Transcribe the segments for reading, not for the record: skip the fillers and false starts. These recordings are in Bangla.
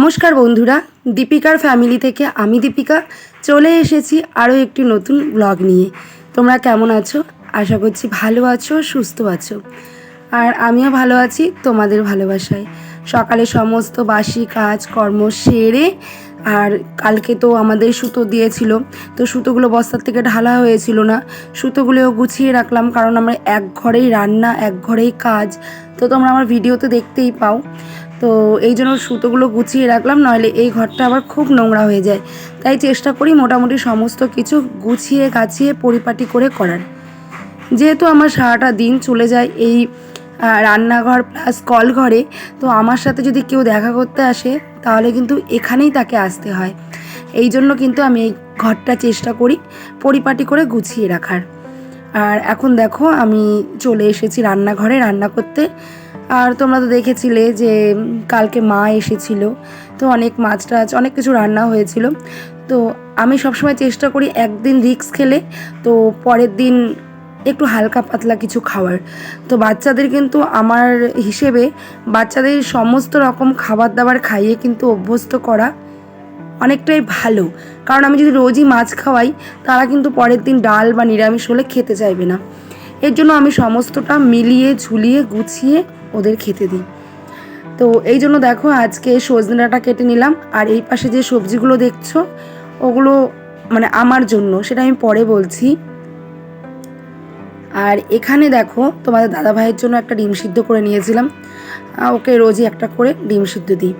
নমস্কার বন্ধুরা, দীপিকার ফ্যামিলি থেকে আমি দীপিকা চলে এসেছি আরও একটি নতুন ব্লগ নিয়ে। তোমরা কেমন আছো? আশা করছি ভালো আছো, সুস্থ আছো। আর আমিও ভালো আছি তোমাদের ভালোবাসায়। সকালে সমস্ত বাসি কাজ কর্ম সেরে, আর কালকে তো আমাদের সুতো দিয়েছিল, তো সুতোগুলো বস্তার থেকে ঢালা হয়েছিল না, সুতোগুলোও গুছিয়ে রাখলাম, কারণ আমরা এক ঘরেই রান্না, এক ঘরেই কাজ, তো তোমরা আমার ভিডিওতে দেখতেই পাও। তো এই জন্য সুতোগুলো গুছিয়ে রাখলাম, নইলে এই ঘরটা আবার খুব নোংরা হয়ে যায়। তাই চেষ্টা করি মোটামুটি সমস্ত কিছু গুছিয়ে গাছিয়ে পরিপাটি করে করার। যেহেতু আমার সারাটা দিন চলে যায় এই রান্নাঘর প্লাস কল ঘরে, তো আমার সাথে যদি কেউ দেখা করতে আসে তাহলে কিন্তু এখানেই তাকে আসতে হয়। এই জন্য কিন্তু আমি এই ঘরটা চেষ্টা করি পরিপাটি করে গুছিয়ে রাখার। আর এখন দেখো আমি চলে এসেছি রান্নাঘরে রান্না করতে। আর তোমরা তো দেখেছিলে যে কালকে মা এসেছিল, তো অনেক মাছ টাছ অনেক কিছু রান্না হয়েছিল। তো আমি সবসময় চেষ্টা করি একদিন রিস্ক খেলে তো পরের দিন একটু হালকা পাতলা কিছু খাওয়ার। তো বাচ্চাদের কিন্তু আমার হিসেবে বাচ্চাদের সমস্ত রকম খাবার দাবার খাইয়ে কিন্তু অভ্যস্ত করা অনেকটাই ভালো। কারণ আমি যদি রোজই মাছ খাওয়াই তারা কিন্তু পরের দিন ডাল বা নিরামিষ হলে খেতে চাইবে না। এর জন্য আমি সমস্তটা মিলিয়ে ঝুলিয়ে গুছিয়ে ওদের খেতে দিই। তো এই জন্য দেখো আজকে সজনে ডাঁটা কেটে নিলাম, আর এই পাশে যে সবজিগুলো দেখছো ওগুলো মানে আমার জন্য, সেটা আমি পরে বলছি। আর এখানে দেখো তোমাদের দাদা ভাইয়ের জন্য একটা ডিম সিদ্ধ করে নিয়েছিলাম, ওকে রোজই একটা করে ডিম সিদ্ধ দিই।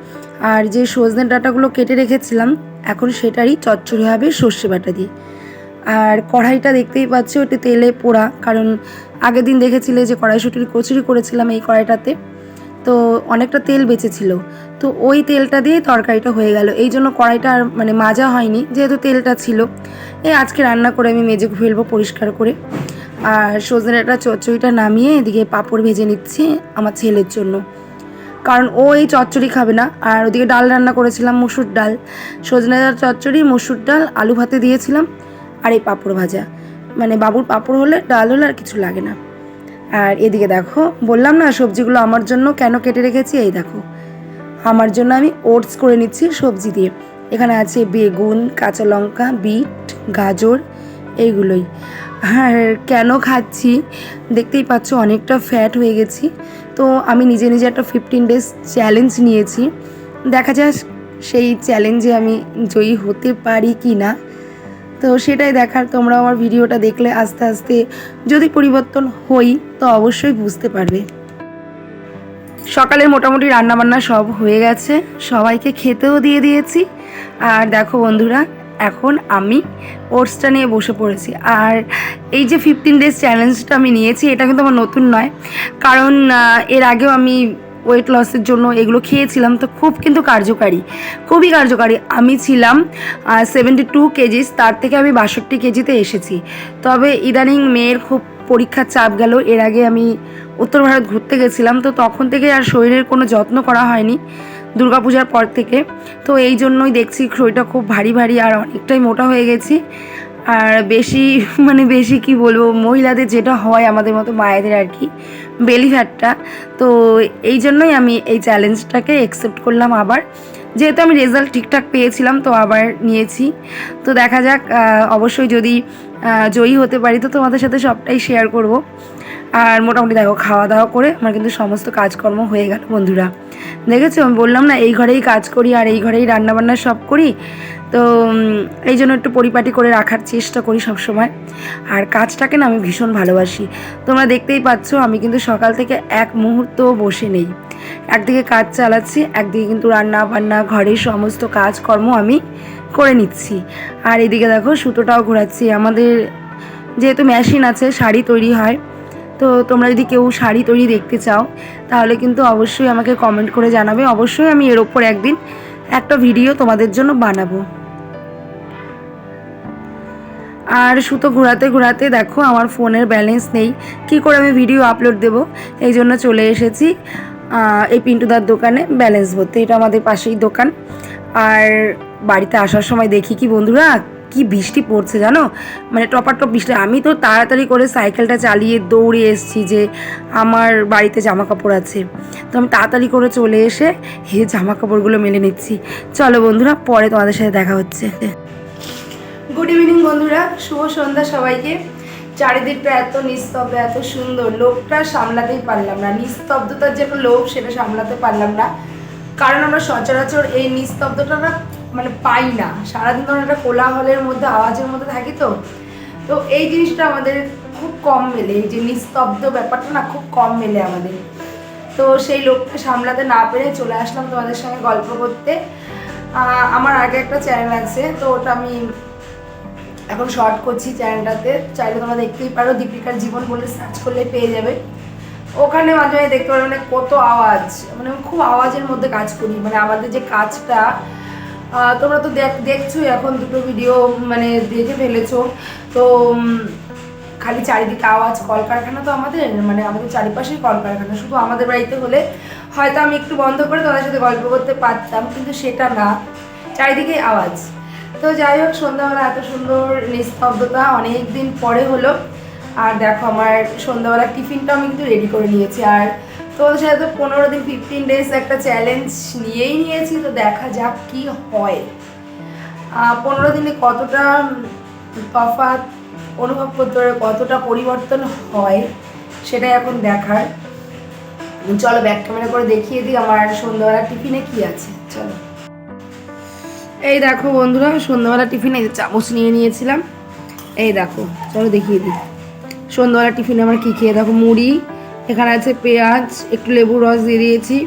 আর যে সজনে ডাঁটাগুলো কেটে রেখেছিলাম এখন সেটারই চচ্চড়ি হবে সর্ষে বাটা দিয়ে। আর কড়াইটা দেখতেই পাচ্ছ ওটি তেলে পোড়া, কারণ আগের দিন দেখেছিলে যে কড়াইশুঁটির কচুরি করেছিলাম এই কড়াইটাতে, তো অনেকটা তেল বেঁচেছিল, তো ওই তেলটা দিয়ে তরকারিটা হয়ে গেল। এই জন্য কড়াইটা আর মানে মাজা হয়নি, যেহেতু তেলটা ছিল। আজকে রান্না করে আমি মেজে ফেলবো পরিষ্কার করে। আর সজনে ডাঁটা চচ্চড়িটা নামিয়ে এদিকে পাঁপড় ভেজে নিচ্ছি আমার ছেলের জন্য, কারণ ও এই চচ্চড়ি খাবে না। আর ওদিকে ডাল রান্না করেছিলাম, মসুর ডাল, সজনে ডাঁটা চচ্চড়ি, মসুর ডাল, আলু ভাতে দিয়েছিলাম, আর এই পাঁপড় ভাজা। মানে বাবুর পাঁপড় হলে ডাল হলে আর কিছু লাগে না। আর এদিকে দেখো বললাম না সবজিগুলো আমার জন্য কেন কেটে রেখেছি, এই দেখো আমার জন্য আমি ওটস করে নিচ্ছি সবজি দিয়ে। এখানে আছে বেগুন, কাঁচা লঙ্কা, বিট, গাজর, এইগুলোই। আর কেন খাচ্ছি দেখতেই পাচ্ছ, অনেকটা ফ্যাট হয়ে গেছি। তো আমি নিজে নিজে একটা 15 ডেজ চ্যালেঞ্জ নিয়েছি, দেখা যাক সেই চ্যালেঞ্জে আমি জয়ী হতে পারি কি না। তো সেটাই দেখার, তোমরা আমার ভিডিওটা দেখলে আস্তে আস্তে যদি পরিবর্তন হই তো অবশ্যই বুঝতে পারবে। সকালের মোটামুটি রান্নাবান্না সব হয়ে গেছে, সবাইকে খেতেও দিয়ে দিয়েছি। আর দেখো বন্ধুরা এখন আমি ওটসটা নিয়ে বসে পড়েছি। আর এই যে 15 ডেজ চ্যালেঞ্জটা আমি নিয়েছি এটা কিন্তু আমার নতুন নয়, কারণ এর আগেও আমি ওয়েট লসের জন্য এগুলো খেয়েছিলাম, তো খুব কিন্তু কার্যকারী, খুবই কার্যকারী। আমি ছিলাম 72 কেজিস, তার থেকে আমি 62 কেজিতে এসেছি। তবে ইদানিং মেয়ের খুব পরীক্ষার চাপ গেল, এর আগে আমি উত্তর ভারত ঘুরতে গেছিলাম, তো তখন থেকে আর শরীরের কোনো যত্ন করা হয়নি দুর্গাপূজার পর থেকে। তো এই জন্যই দেখছি শরীরটা খুব ভারী ভারী আর অনেকটাই মোটা হয়ে গেছি। আর বেশি কি বলবো, মহিলাদের যেটা হয় আমাদের মতো মায়েদের আর কি, বেলি ফ্যাটটা। তো এই জন্যই আমি এই চ্যালেঞ্জটাকে অ্যাকসেপ্ট করলাম আবার, যেহেতু আমি রেজাল্ট ঠিকঠাক পেয়েছিলাম তো আবার নিয়েছি। তো দেখা যাক, অবশ্যই যদি জয়ী হতে পারি তো তোমাদের সাথে সবটাই শেয়ার করব। আর মোটামুটি দেখো খাওয়া দাওয়া করে আমার কিন্তু সমস্ত কাজকর্ম হয়ে গেল বন্ধুরা। দেখেছো আমি বললাম না এই ঘরেই কাজ করি আর এই ঘরেই রান্নাবান্না সব করি, তো এই জন্য একটু পরিপাটি করে রাখার চেষ্টা করি সবসময়। আর কাজটাকে না আমি ভীষণ ভালোবাসি, তোমরা দেখতেই পাচ্ছ আমি কিন্তু সকাল থেকে এক মুহূর্ত বসে নেই, একদিকে কাজ চালাচ্ছি, একদিকে কিন্তু রান্না বান্না ঘরের সমস্ত কাজকর্ম আমি করে নিচ্ছি। আর এদিকে দেখো সুতোটাও ঘোরাচ্ছি, আমাদের যেহেতু মেশিন আছে শাড়ি তৈরি হয়, তো তোমরা যদি কেউ শাড়ি তৈরি দেখতে চাও তাহলে কিন্তু অবশ্যই আমাকে কমেন্ট করে জানাবে, অবশ্যই আমি এর ওপর একদিন একটা ভিডিও তোমাদের জন্য বানাবো। আর সুতো ঘোরাতে ঘোরাতে দেখো আমার ফোনের ব্যালেন্স নেই, কি করে আমি ভিডিও আপলোড দেব, এই জন্য চলে এসেছি এই পিন্টুদার দোকানে ব্যালেন্স ভরতে। এটা আমাদের পাশেই দোকান। আর বাড়িতে আসার সময় দেখি কি বন্ধুরা কি বৃষ্টি পড়ছে জানো, মানে টপাটপ বৃষ্টি। আমি তো তাড়াতাড়ি করে সাইকেলটা চালিয়ে দৌড়ে এসেছি যে আমার বাড়িতে জামা কাপড় আছে, তো আমি তাড়াতাড়ি করে চলে এসে জামা কাপড়গুলো মেলে নিচ্ছি। চলো বন্ধুরা, পরে তোমাদের সাথে দেখা হচ্ছে। গুড ইভিনিং বন্ধুরা, শুভ সন্ধ্যা সবাইকে। চারিদিকটা এত নিস্তব্ধ, এত সুন্দর, লোকটা সামলাতেই পারলাম না। নিস্তব্ধতার যে লোক সেটা সামলাতে পারলাম না, কারণ আমরা সচরাচর এই নিস্তব্ধটা না মানে পাই না। সারাদিন ধরে একটা কোলাহলের মধ্যে, আওয়াজের মধ্যে থাকি, তো এই জিনিসটা আমাদের খুব কম মেলে। এই যে নিস্তব্ধ ব্যাপারটা না খুব কম মেলে আমাদের। তো সেই লোকটা সামলাতে না পেরে চলে আসলাম তোমাদের সঙ্গে গল্প করতে। আমার আগে একটা চ্যানেল আছে, তো ওটা আমি এখন শর্ট করছি চ্যানেলটাতে, চাইলে তোমরা দেখতেই পারো, দীপিকার জীবন বলে সার্চ করলে পেয়ে যাবে। ওখানে মাঝে মাঝে দেখতে পারো মানে কত আওয়াজ, মানে খুব আওয়াজের মধ্যে কাজ করি। মানে আমাদের যে কাজটা তোমরা তো দেখছো এখন দুটো ভিডিও মানে দেখে ফেলেছো, তো খালি চারিদিকে আওয়াজ, কলকারখানা তো আমাদের, মানে আমাদের চারিপাশেই কলকারখানা। শুধু আমাদের বাড়িতে হলে হয়তো আমি একটু বন্ধ করে তোমাদের সাথে গল্প করতে পারতাম, কিন্তু সেটা না, চারিদিকেই আওয়াজ। তো যাই হোক, সন্ধ্যাবেলা এত সুন্দর নিস্তব্ধতা অনেক দিন পরে হলো। আর দেখো আমার সন্ধ্যাবেলা টিফিনটাও আমি কিন্তু রেডি করে নিয়েছি। আর তোমাদের সাথে তো 15 দিন 15 ডেজ একটা চ্যালেঞ্জ নিয়েই নিয়েছি, তো দেখা যাক কি হয়। 15 দিনে কতটা তফাৎ অনুভব করতে পারে, কতটা পরিবর্তন হয়, সেটাই এখন দেখার। চলো ব্যাক ক্যামেরা করে দেখিয়ে দিই আমার সন্ধ্যাবেলা টিফিনে কি আছে। চলো, এই দেখো বন্ধুরা, সন্ধ্যাবেলা টিফিনে চামচ নিয়ে নিয়েছিলাম। এই দেখো, চলো দেখিয়ে দিই সন্ধ্যাবেলা টিফিনে আমার কী খেয়ে। দেখো মুড়ি, এখানে আছে পেঁয়াজ, একটু লেবুর রস দিয়ে দিয়েছি,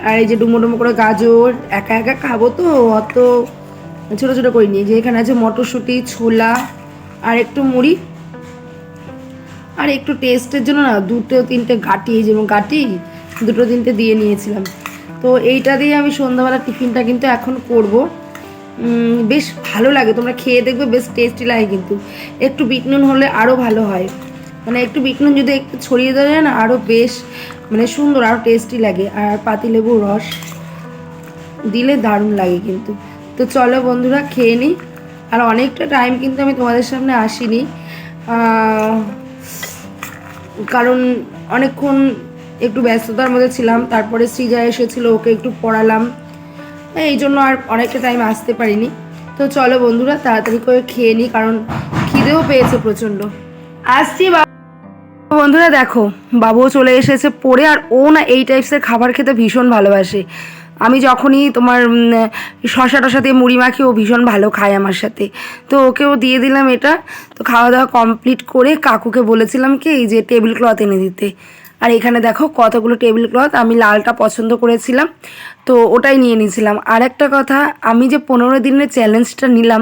আর এই যে ডুমো ডুমো করে গাজর, একা একা খাবো তো অত ছোটো ছোটো করে নিয়ে যে এখানে আছে মটরশুঁটি, ছোলা, আর একটু মুড়ি, আর একটু টেস্টের জন্য না 2-3টে গাঁটি, এই যেমন গাঁটি 2-3টে দিয়ে নিয়েছিলাম। তো এইটা দিয়ে আমি সন্ধ্যাবেলা টিফিনটা কিন্তু এখন করব। বেশ ভালো লাগে, তোমরা খেয়ে দেখবে, বেশ টেস্টি লাগে। কিন্তু একটু বিট নুন হলে আরও ভালো হয়, মানে একটু বিট নুন যদি একটু ছড়িয়ে দেওয়া যায় না, আরও বেশ মানে সুন্দর, আরও টেস্টি লাগে। আর পাতিলেবুর রস দিলে দারুণ লাগে কিন্তু। তো চলো বন্ধুরা খেয়ে নিই। আর অনেকটা টাইম কিন্তু আমি তোমাদের সামনে আসিনি, কারণ অনেকক্ষণ একটু ব্যস্ততার মধ্যে ছিলাম। তারপরে সৃজা এসেছিলো, ওকে একটু পড়ালাম, এই জন্য আর অনেকটা টাইম আসতে পারিনি। তো চলো বন্ধুরা তাড়াতাড়ি করে খেয়ে নিই, কারণ খিদেও পেয়েছে প্রচণ্ড। আসছি বন্ধুরা, দেখো বাবুও চলে এসেছে পড়ে। আর ও না এই টাইপসের খাবার খেতে ভীষণ ভালোবাসে। আমি যখনই তোমার শশা টশা দিয়ে মুড়ি মাখি, ও ভীষণ ভালো খায় আমার সাথে। তো ওকেও দিয়ে দিলাম এটা। তো খাওয়া দাওয়া কমপ্লিট করে কাকুকে বলেছিলাম কি এই যে টেবিল ক্লথ এনে দিতে। আর এখানে দেখো কতগুলো টেবিল ক্লথ, আমি লালটা পছন্দ করেছিলাম তো ওটাই নিয়ে নিয়েছিলাম। আর একটা কথা, আমি যে 15 দিনের চ্যালেঞ্জটা নিলাম,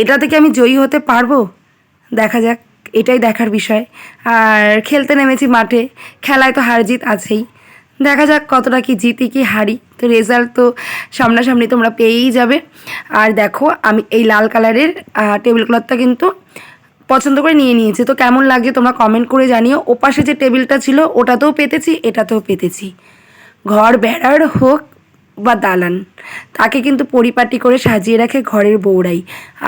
এটা থেকে আমি জয়ী হতে পারবো দেখা যাক, এটাই দেখার বিষয়। আর খেলতে নেমেছি মাঠে, খেলায় তো হার জিত আছেই, দেখা যাক কতটা কি জিতি কি হারি। তো রেজাল্ট তো সামনাসামনি তোমরা পেয়েই যাবে। আর দেখো আমি এই লাল কালারের টেবিল ক্লথটা কিন্তু পছন্দ করে নিয়ে নিয়েছি। তো কেমন লাগে তোমরা কমেন্ট করে জানিও। ওপাশে যে টেবিলটা ছিল ওটাতেও পেতেছি, এটাতেও পেতেছি। ঘর বেড়ার হোক বা দালান, তাকে কিন্তু পরিপাটি করে সাজিয়ে রাখে ঘরের বউরাই।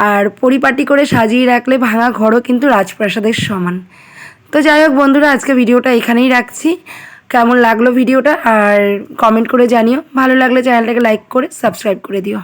আর পরিপাটি করে সাজিয়ে রাখলে ভাঙা ঘরও কিন্তু রাজপ্রাসাদের সমান। তো যাই হোক বন্ধুরা, আজকে ভিডিওটা এখানেই রাখছি। কেমন লাগলো ভিডিওটা আর কমেন্ট করে জানিও। ভালো লাগলে চ্যানেলটাকে লাইক করে সাবস্ক্রাইব করে দিও।